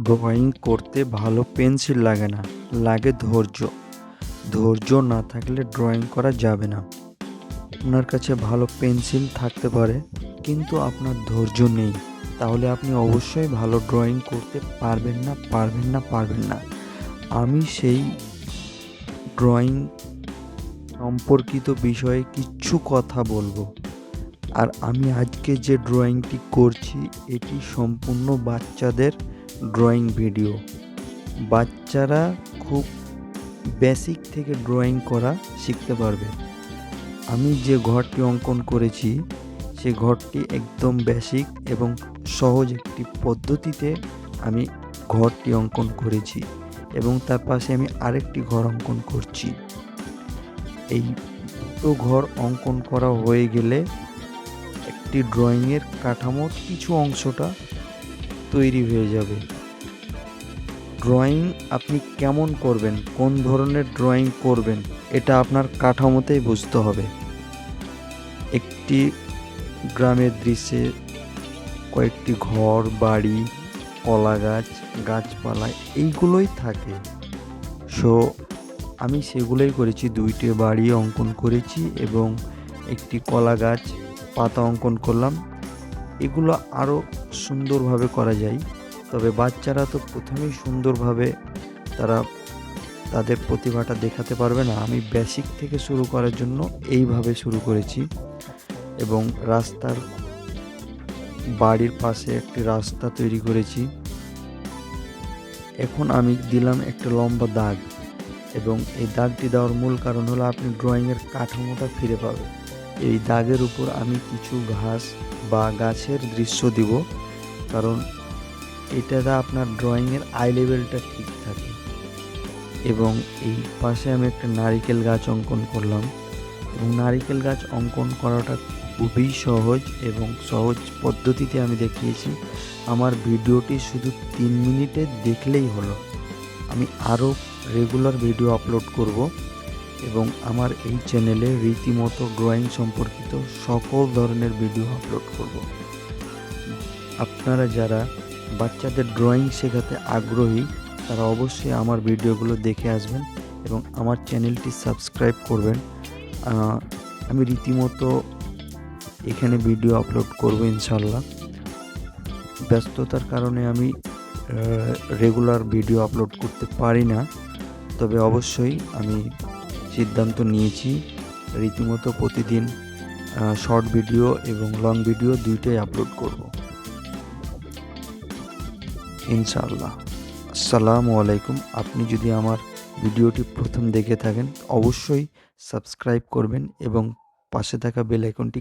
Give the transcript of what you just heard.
Drawing করতে ভালো pencil লাগে না, লাগে ধৈর্য। ধৈর্য না থাকলে ড্রয়িং করা যাবে না। আপনার কাছে ভালো পেন্সিল থাকতে পারে, কিন্তু আপনার ধৈর্য নেই, তাহলে আপনি অবশ্যই ভালো ড্রয়িং করতে পারবেন না, পারবেন না, পারবেন না। আমি সেই ড্রয়িং সম্পর্কিত বিষয়ে কিছু কথা বলবো। আর আমি আজকে যে ড্রয়িংটি করছি, এটি সম্পূর্ণ বাচ্চাদের ড্রয়িং ভিডিও। বাচ্চারা খুব বেসিক থেকে ড্রয়িং করা শিখতে পারবে। আমি যে ঘরটি অঙ্কন করেছি, সে ঘরটি একদম বেসিক এবং সহজ একটি পদ্ধতিতে আমি ঘরটি অঙ্কন করেছি, এবং তার পাশে আমি আরেকটি ঘর অঙ্কন করছি। এই দুটো ঘর অঙ্কন করা হয়ে গেলে একটি ড্রয়িংয়ের কাঠামোর কিছু অংশটা তৈরি হয়ে যাবে। ড্রয়িং আপনি কেমন করবেন, কোন ধরনের ড্রয়িং করবেন, এটা আপনার কাঠামোতেই বুঝতে হবে। একটি গ্রামের দৃশ্যে কয়েকটি ঘর, বাড়ি, কলা গাছ, গাছপালা এইগুলোই থাকে। সো আমি সেগুলোই করেছি। দুইটি বাড়ি অঙ্কন করেছি এবং একটি কলা গাছ পাতা অঙ্কন করলাম। এগুলো আরও সুন্দরভাবে করা যায়, তবে বাচ্চারা তো প্রথমেই সুন্দরভাবে তারা তাদের প্রতিভাটা দেখাতে পারবে না। আমি বেসিক থেকে শুরু করার জন্য এইভাবে শুরু করেছি, এবং বাড়ির পাশে একটি রাস্তা তৈরি করেছি। এখন আমি দিলাম একটা লম্বা দাগ, এবং এই দাগটি দেওয়ার মূল কারণ হলো আপনি ড্রয়িংয়ের কাঠামোটা ফিরে পাবেন। এই দাগের উপর আমি কিছু ঘাস বা গাছের দৃশ্য দিব, কারণ এটাতে আপনার ড্রয়িংয়ের আই লেভেলটা ঠিক থাকে। এবং এই পাশে আমি একটা নারিকেল গাছ অঙ্কন করলাম, এবং নারিকেল গাছ অঙ্কন করাটা খুবই সহজ এবং সহজ পদ্ধতিতে আমি দেখিয়েছি। আমার ভিডিওটি শুধু 3 মিনিটে দেখলেই হলো। আমি আরও রেগুলার ভিডিও আপলোড করব, এবং আমার এই চ্যানেলে রীতিমতো ড্রয়িং সম্পর্কিত সকল ধরনের ভিডিও আপলোড করব। আপনারা যারা বাচ্চাদের ড্রয়িং শেখাতে আগ্রহী, তারা অবশ্যই আমার ভিডিওগুলো দেখে আসবেন এবং আমার চ্যানেলটি সাবস্ক্রাইব করবেন। আমি রীতিমতো এখানে ভিডিও আপলোড করব ইনশাল্লাহ। ব্যস্ততার কারণে আমি রেগুলার ভিডিও আপলোড করতে পারি না, তবে অবশ্যই আমি সিদ্ধান্ত নিয়েছি রীতিমতো প্রতিদিন শর্ট ভিডিও এবং লং ভিডিও দুইটাই আপলোড করব ইনশাআল্লাহ। আসসালামু আলাইকুম। আপনি যদি আমার ভিডিওটি প্রথম দেখে থাকেন, অবশ্যই সাবস্ক্রাইব করবেন এবং পাশে থাকা বেল আইকনটি